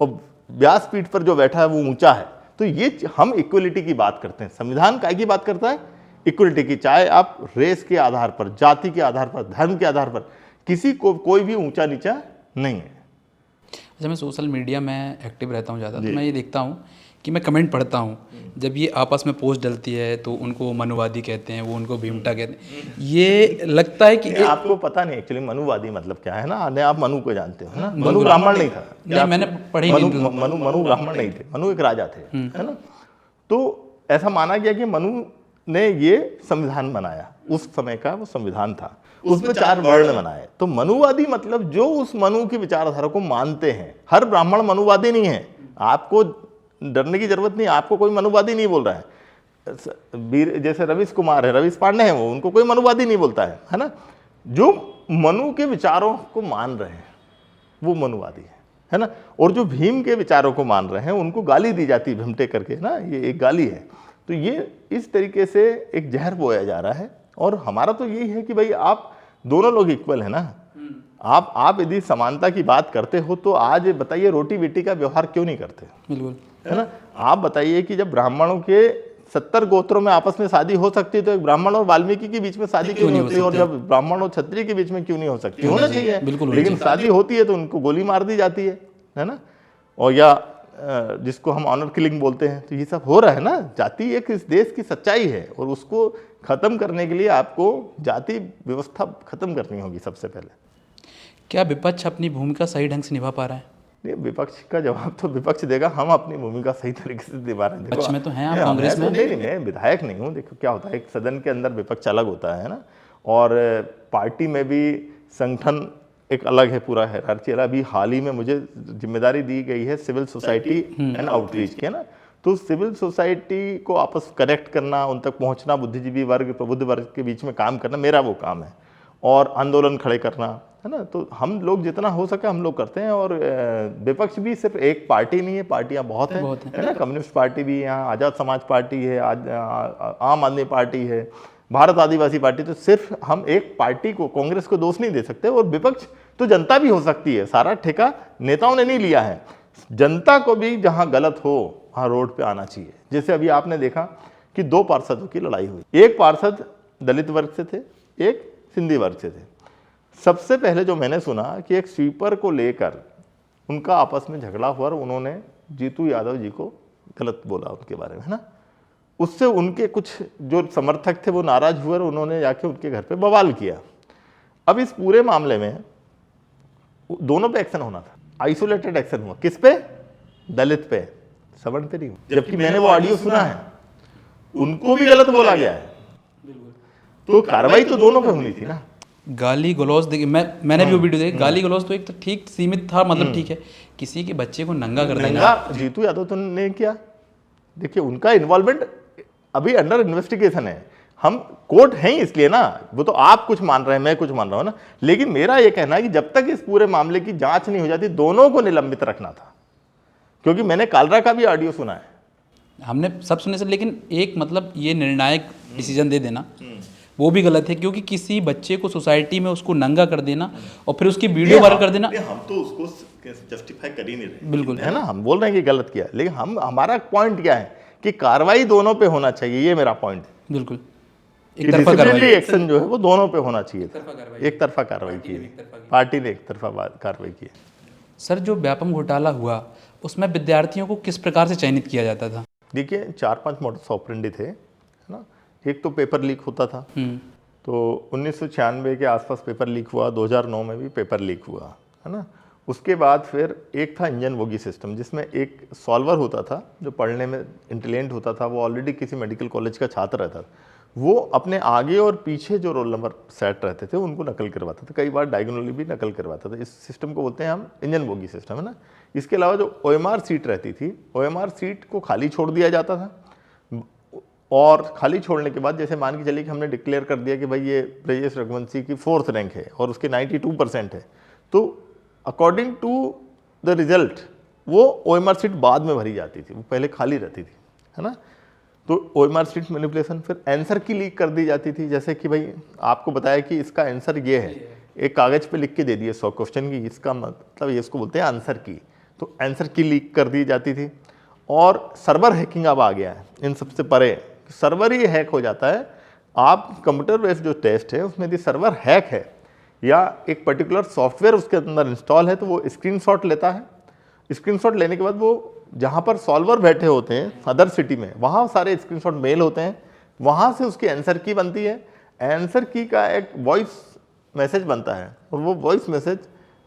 और व्यासपीठ पर जो बैठा है वो ऊंचा है। तो ये हम इक्वलिटी की बात करते हैं, संविधान काय की बात करता है? इक्वलिटी की। चाहे आप रेस के आधार पर, जाति के आधार पर, धर्म के आधार पर, किसी को कोई भी ऊंचा नीचा नहीं है। अच्छा, मैं सोशल मीडिया में एक्टिव रहता हूँ ज़्यादा, तो मैं ये देखता हूँ कि मैं कमेंट पढ़ता हूँ, जब ये आपस में पोस्ट डलती है तो उनको मनुवादी कहते हैं, वो उनको भीमटा कहते हैं। ये लगता है कि आपको पता नहीं एक्चुअली मनुवादी मतलब क्या है ना, आप मनु को जानते हो ना, मनु ब्राह्मण नहीं था। नहीं, मैंने पढ़ी नहीं। मनु ब्राह्मण नहीं थे, मनु एक राजा थे, है ना। तो ऐसा माना गया कि मनु ने ये संविधान बनाया, उस समय का वो संविधान था, उसमें 4 वर्ण बनाए। तो मनुवादी मतलब जो उस मनु की विचारधारा को मानते हैं। हर ब्राह्मण मनुवादी नहीं है, आपको डरने की जरूरत नहीं, आपको कोई मनुवादी नहीं बोल रहा है। जैसे रवीश कुमार है, रवीश पांडे हैं, वो, उनको कोई मनुवादी नहीं बोलता है ना। जो मनु के विचारों को मान रहे हैं वो मनुवादी है ना। और जो भीम के विचारों को मान रहे हैं उनको गाली दी जाती है, भीमटे करके ना, ये एक गाली है। तो ये इस तरीके से एक जहर बोया जा रहा है, और हमारा तो यही है कि भाई आप दोनों लोग इक्वल है ना। आप यदि समानता की बात करते हो तो आज बताइए रोटी बेटी का व्यवहार क्यों नहीं करते? बिल्कुल, है ना। आप बताइए कि जब ब्राह्मणों के 70 गोत्रों में आपस में शादी हो सकती है, तो एक ब्राह्मण और वाल्मीकि के बीच में शादी क्यों नहीं होती? और जब ब्राह्मण और क्षत्रिय के बीच में क्यों नहीं हो सकती? होना चाहिए, लेकिन शादी होती है तो उनको गोली मार दी जाती है ना। और या जिसको हम ऑनर किलिंग बोलते हैं, तो ये सब हो रहा है ना। जाति एक इस देश की सच्चाई है, और उसको खत्म करने के लिए आपको जाति व्यवस्था खत्म करनी होगी सबसे पहले। क्या विपक्ष अपनी भूमिका सही ढंग से निभा पा रहा है? नहीं, विपक्ष का जवाब तो विपक्ष देगा, हम अपनी भूमिका सही तरीके से निभा रहे हैं। विपक्ष में तो हैं आप, कांग्रेस में? नहीं, मैं विधायक नहीं हूँ। देखो क्या होता है, एक सदन के अंदर विपक्ष अलग होता है ना, और पार्टी में भी संगठन एक अलग है, पूरा हायरार्की अलग। अभी हाल ही में मुझे जिम्मेदारी दी गई है सिविल सोसाइटी एंड आउटरीच की, है ना। तो सिविल सोसाइटी को आपस कनेक्ट करना, उन तक पहुंचना, बुद्धिजीवी वर्ग, प्रबुद्ध वर्ग के बीच में काम करना, मेरा वो काम है। और आंदोलन खड़े करना, है ना। तो हम लोग जितना हो सके हम लोग करते हैं। और विपक्ष भी सिर्फ एक पार्टी नहीं है, पार्टियां बहुत हैं, है ना। कम्युनिस्ट पार्टी भी है यहाँ, आज़ाद समाज पार्टी है, आम आदमी पार्टी है, भारत आदिवासी पार्टी। तो सिर्फ हम एक पार्टी को, कांग्रेस को दोष नहीं दे सकते। और विपक्ष तो जनता भी हो सकती है, सारा ठेका नेताओं ने नहीं लिया है। जनता को भी जहां गलत हो वहां रोड पे आना चाहिए। जैसे अभी आपने देखा कि 2 पार्षदों की लड़ाई हुई, एक पार्षद दलित वर्ग से थे, एक सिंधी वर्ग से थे। सबसे पहले जो मैंने सुना कि एक स्वीपर को लेकर उनका आपस में झगड़ा हुआ और उन्होंने जीतू यादव जी को गलत बोला उनके बारे में, है ना। उससे उनके कुछ जो समर्थक थे वो नाराज हुए और उन्होंने जाके उनके घर पे बवाल किया। अब इस पूरे मामले में दोनों पे एक्शन होना था, आइसोलेटेड एक्शन हुआ। किस पे? दलित पे, सवर्ण पे नहीं। जबकि मैंने वो ऑडियो सुना है, उनको भी गलत बोला गया है। तो कार्रवाई तो दोनों पे होनी थी ना। गाली गलौज देखिए, मैंने भी वो वीडियो देखी। गाली गलौज तो एक तो ठीक सीमित था, मतलब ठीक है, किसी के बच्चे को नंगा कर देना। नंगा जीतू यादव तो ने किया। देखिए उनका इन्वॉल्वमेंट अभी अंडर इन्वेस्टिगेशन है। हम कोर्ट हैं इसलिए ना, वो तो आप कुछ मान रहे हैं, मैं कुछ मान रहा हूं ना, लेकिन मेरा ये कहना है कि जब तक इस पूरे मामले की जांच नहीं हो जाती दोनों को निलंबित रखना था। क्योंकि मैंने कालरा का भी ऑडियो सुना है, हमने सब सुने सर, लेकिन एक मतलब ये निर्णायक डिसीजन दे देना वो भी गलत है, क्योंकि किसी बच्चे को सोसाइटी में उसको नंगा कर देना और फिर उसकी वीडियो वायरल कर देना। हम तो उसको जस्टिफाई कर ही नहीं रहे, बिल्कुल है ना, हम बोल रहे हैं कि गलत किया, लेकिन हमारा पॉइंट क्या है कि कार्रवाई दोनों पे होना चाहिए, ये मेरा पॉइंट है। बिल्कुल, एक तरफा कार्रवाई, एक्शन जो है वो दोनों पे होना चाहिए। एक तरफा कार्रवाई की, पार्टी ने एक तरफा कार्रवाई की। सर जो व्यापम घोटाला हुआ उसमें विद्यार्थियों को किस प्रकार से चयनित किया जाता था? देखिए 4-5 मॉडस ऑपरेंडी थे, है ना। एक तो पेपर लीक होता था, तो 1996 के आसपास पेपर लीक हुआ, 2009 में भी पेपर लीक हुआ, है ना। उसके बाद फिर एक था इंजन बोगी सिस्टम, जिसमें एक सॉल्वर होता था जो पढ़ने में इंटेलिजेंट होता था, वो ऑलरेडी किसी मेडिकल कॉलेज का छात्र रहता था, वो अपने आगे और पीछे जो रोल नंबर सेट रहते थे उनको नकल करवाता था, कई बार डायगोनली भी नकल करवाता था। इस सिस्टम को बोलते हैं हम इंजन बोगी सिस्टम, है ना। इसके अलावा जो OMR सीट रहती थी, OMR सीट को खाली छोड़ दिया जाता था, और खाली छोड़ने के बाद जैसे मान के चलिए कि हमने डिक्लेयर कर दिया कि भाई ये ब्रजेश रघुवंशी की 4th रैंक है और उसके 92% है, तो अकॉर्डिंग टू द रिजल्ट वो OMR सीट बाद में भरी जाती थी, वो पहले खाली रहती थी, है ना। तो OMR सीट मैनिपुलेशन, फिर आंसर की लीक कर दी जाती थी, जैसे कि भाई आपको बताया कि इसका आंसर ये है, एक कागज़ पे लिख के दे दिए 100 क्वेश्चन की, इसका मतलब ये इसको बोलते हैं आंसर की, तो आंसर की लीक कर दी जाती थी। और सर्वर हैकिंग अब आ गया है इन सबसे परे, सर्वर ही हैक हो जाता है। आप कंप्यूटर बेस्ड जो टेस्ट है उसमें यदि सर्वर हैक है या एक पर्टिकुलर सॉफ्टवेयर उसके अंदर इंस्टॉल है, तो वो स्क्रीनशॉट लेता है, स्क्रीनशॉट लेने के बाद वो जहाँ पर सॉल्वर बैठे होते हैं अदर सिटी में, वहाँ सारे स्क्रीनशॉट मेल होते हैं, वहाँ से उसकी आंसर की बनती है, आंसर की का एक वॉइस मैसेज बनता है, और वो वॉइस मैसेज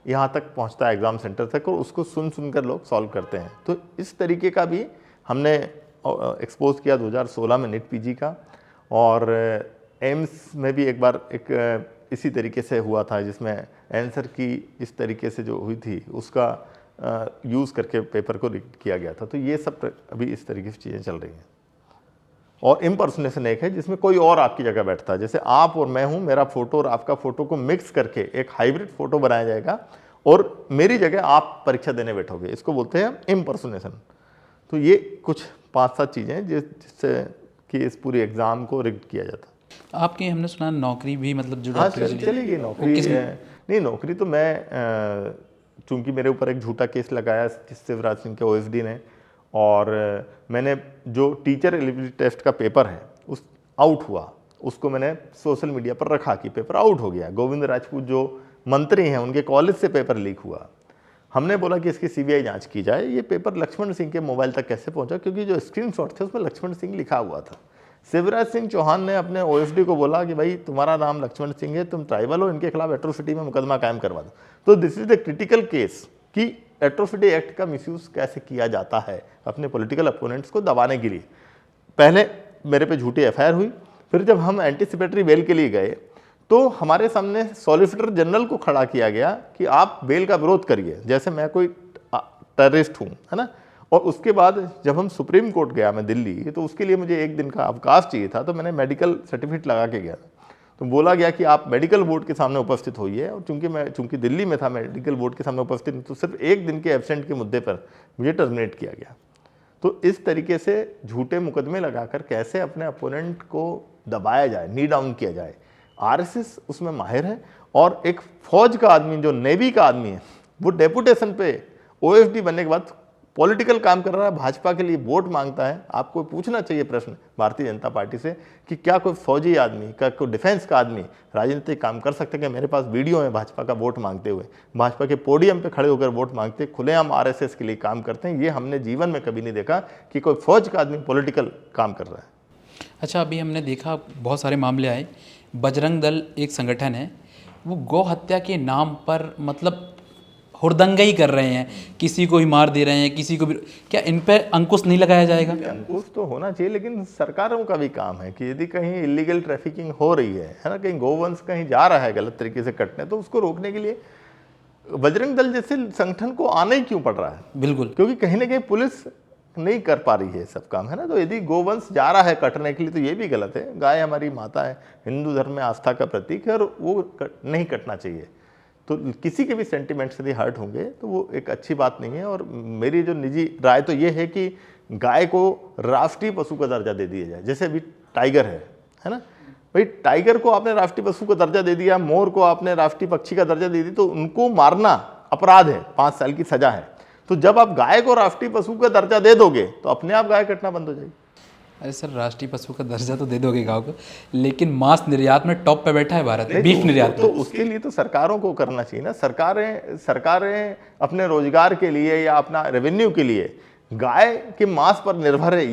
यहाँ तक पहुँचता है एग्ज़ाम सेंटर तक, और उसको सुन कर लोग सॉल्व करते हैं। तो इस तरीके का भी हमने एक्सपोज किया 2016 में NEET PG का, और एम्स में भी एक बार एक इसी तरीके से हुआ था, जिसमें आंसर की इस तरीके से जो हुई थी उसका यूज़ करके पेपर को रीड किया गया था। तो ये सब अभी इस तरीके से चीज़ें चल रही हैं। और इम्पर्सनेशन एक है जिसमें कोई और आपकी जगह बैठता है, जैसे आप और मैं हूँ, मेरा फोटो और आपका फोटो को मिक्स करके एक हाइब्रिड फोटो बनाया जाएगा और मेरी जगह आप परीक्षा देने बैठोगे, इसको बोलते हैं इम्पर्सनेशन। तो ये कुछ 5-7 चीज़ें जिससे कि इस पूरी एग्ज़ाम को रिग्ड किया जाता है। आपकी हमने सुना नौकरी भी मतलब जो हाँ चलेगी नौकरी, नहीं नौकरी तो मैं चूँकि मेरे ऊपर एक झूठा केस लगाया शिवराज सिंह के OSD ने, और मैंने जो टीचर एलिजिबिलिटी टेस्ट का पेपर है उस आउट हुआ, उसको मैंने सोशल मीडिया पर रखा कि पेपर आउट हो गया। गोविंद राजपूत जो मंत्री हैं उनके कॉलेज से पेपर लीक हुआ, हमने बोला कि इसकी CBI जांच की जाए। ये पेपर लक्ष्मण सिंह के मोबाइल तक कैसे पहुंचा, क्योंकि जो स्क्रीनशॉट थे उसमें लक्ष्मण सिंह लिखा हुआ था। शिवराज सिंह चौहान ने अपने OSD को बोला कि भाई तुम्हारा नाम लक्ष्मण सिंह है, तुम ट्राइबल हो, इनके खिलाफ एट्रोसिटी में मुकदमा कायम करवा दो। तो this is the critical case कि एट्रोसिटी एक्ट का मिसयूज कैसे किया जाता है अपने पॉलिटिकल अपोनेंट्स को दबाने के लिए। पहले मेरे पे झूठी FIR हुई, फिर जब हम एंटीसिपेटरी बेल के लिए गए तो हमारे सामने सॉलिसिटर जनरल को खड़ा किया गया कि आप बेल का विरोध करिए, जैसे मैं कोई टेररिस्ट हूँ, है ना। और उसके बाद जब हम सुप्रीम कोर्ट गया मैं दिल्ली, तो उसके लिए मुझे 1 दिन का अवकाश चाहिए था, तो मैंने मेडिकल सर्टिफिकेट लगा के गया। तो बोला गया कि आप मेडिकल बोर्ड के सामने उपस्थित होइए, और चूंकि दिल्ली में था, मेडिकल बोर्ड के सामने उपस्थित, तो सिर्फ 1 दिन के एब्सेंट के मुद्दे पर मुझे टर्मिनेट किया गया। तो इस तरीके से झूठे मुकदमे लगाकर कैसे अपने अपोनेंट को दबाया जाए, नी डाउन किया जाए, RSS उसमें माहिर है। और एक फौज का आदमी जो नेवी का आदमी है, वो डेपुटेशन पे OSD बनने के बाद पॉलिटिकल काम कर रहा है, भाजपा के लिए वोट मांगता है। आपको पूछना चाहिए प्रश्न भारतीय जनता पार्टी से कि क्या कोई फौजी आदमी, क्या कोई डिफेंस का आदमी राजनीतिक काम कर सकते हैं? मेरे पास वीडियो है भाजपा का वोट मांगते हुए, भाजपा के पोडियम पे खड़े होकर वोट मांगते, खुलेआम RSS के लिए काम करते हैं। ये हमने जीवन में कभी नहीं देखा कि कोई फौज का आदमी पॉलिटिकल काम कर रहा है। अच्छा, अभी हमने देखा बहुत सारे मामले आए, बजरंग दल एक संगठन है, वो गौ हत्या के नाम पर मतलब हुड़दंगई कर रहे हैं, किसी को ही मार दे रहे हैं, किसी को भी, क्या इन पे अंकुश नहीं लगाया जाएगा? अंकुश तो होना चाहिए, लेकिन सरकारों का भी काम है कि यदि कहीं इलीगल ट्रैफिकिंग हो रही है ना, कहीं गोवंश कहीं जा रहा है गलत तरीके से कटने, तो उसको रोकने के लिए बजरंग दल जैसे संगठन को आना ही क्यों पड़ रहा है? बिल्कुल, क्योंकि कहीं ना कहीं पुलिस नहीं कर पा रही है सब काम, है ना। तो यदि गोवंश जा रहा है कटने के लिए तो ये भी गलत है। गाय हमारी माता है, हिंदू धर्म में आस्था का प्रतीक है, और वो नहीं कटना चाहिए। तो किसी के भी सेंटिमेंट से यदि हर्ट होंगे तो वो एक अच्छी बात नहीं है। और मेरी जो निजी राय तो ये है कि गाय को राष्ट्रीय पशु का दर्जा दे दिया जाए। जैसे अभी टाइगर है ना, भाई टाइगर को आपने राष्ट्रीय पशु का दर्जा दे दिया, मोर को आपने राष्ट्रीय पक्षी का दर्जा दे दी, तो उनको मारना अपराध है, 5 साल की सजा है। तो जब आप गाय को राष्ट्रीय पशु का दर्जा दे दोगे तो अपने आप गाय कटना बंद हो जाएगी। अरे सर, राष्ट्रीय पशु का दर्जा तो दे दोगे गाँव को, लेकिन मांस निर्यात में टॉप पे बैठा है भारत, बीफ निर्यात तो उसके लिए तो सरकारों को करना चाहिए ना। सरकारें अपने रोजगार के लिए या अपना रेवेन्यू के लिए गाय के मांस पर निर्भर है।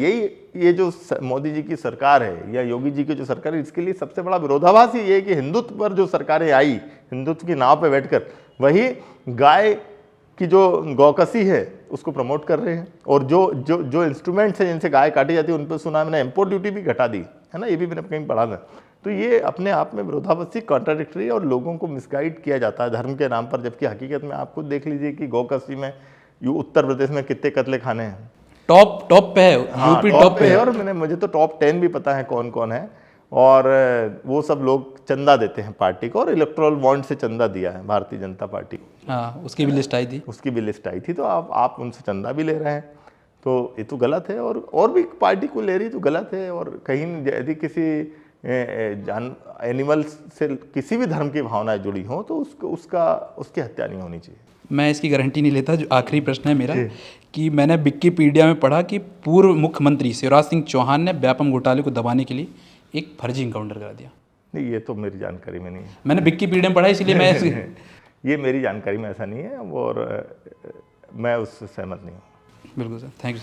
ये जो मोदी जी की सरकार है या योगी जी की जो सरकार है, इसके लिए सबसे बड़ा विरोधाभास ही ये है कि हिंदुत्व पर जो सरकारें आई, हिंदुत्व की नाव पे बैठकर, वही गाय की जो गौकसी है उसको प्रमोट कर रहे हैं। और जो इंस्ट्रूमेंट्स हैं जिनसे गाय काटी जाती है, उन पर सुना मैंने इम्पोर्ट ड्यूटी भी घटा दी है ना, ये भी मैंने कहीं पढ़ा था। तो ये अपने आप में विरोधाभासी, कॉन्ट्राडिक्टरी, और लोगों को मिसगाइड किया जाता है धर्म के नाम पर। जबकि हकीकत में आप खुद देख लीजिए कि गौकसी में उत्तर प्रदेश में कितने कत्ले खाने हैं। टॉप पे है, यूपी टॉप पे है। और मुझे तो टॉप 10 भी पता है कौन कौन है। और वो सब लोग चंदा देते हैं पार्टी को, और इलेक्टोरल बॉन्ड से चंदा दिया है भारतीय जनता पार्टी को। हाँ, उसकी भी लिस्ट आई थी। उसकी भी लिस्ट आई थी। तो आप उनसे चंदा भी ले रहे हैं, तो ये तो गलत है। और भी पार्टी को ले रही तो गलत है। और कहीं यदि किसी एनिमल से किसी भी धर्म की भावनाएं जुड़ी हों तो उसकी हत्या नहीं होनी चाहिए। मैं इसकी गारंटी नहीं लेता। जो आखिरी प्रश्न है मेरा, कि मैंने विकिपीडिया में पढ़ा कि पूर्व मुख्यमंत्री शिवराज सिंह चौहान ने व्यापम घोटाले को दबाने के लिए एक फर्जी इनकाउंटर करा दिया। नहीं, ये तो मेरी जानकारी में नहीं है। मैंने विकिपीडिया में पढ़ा, इसलिए मैं ये मेरी जानकारी में ऐसा नहीं है, और मैं उससे सहमत नहीं हूँ। बिल्कुल सर, थैंक यू।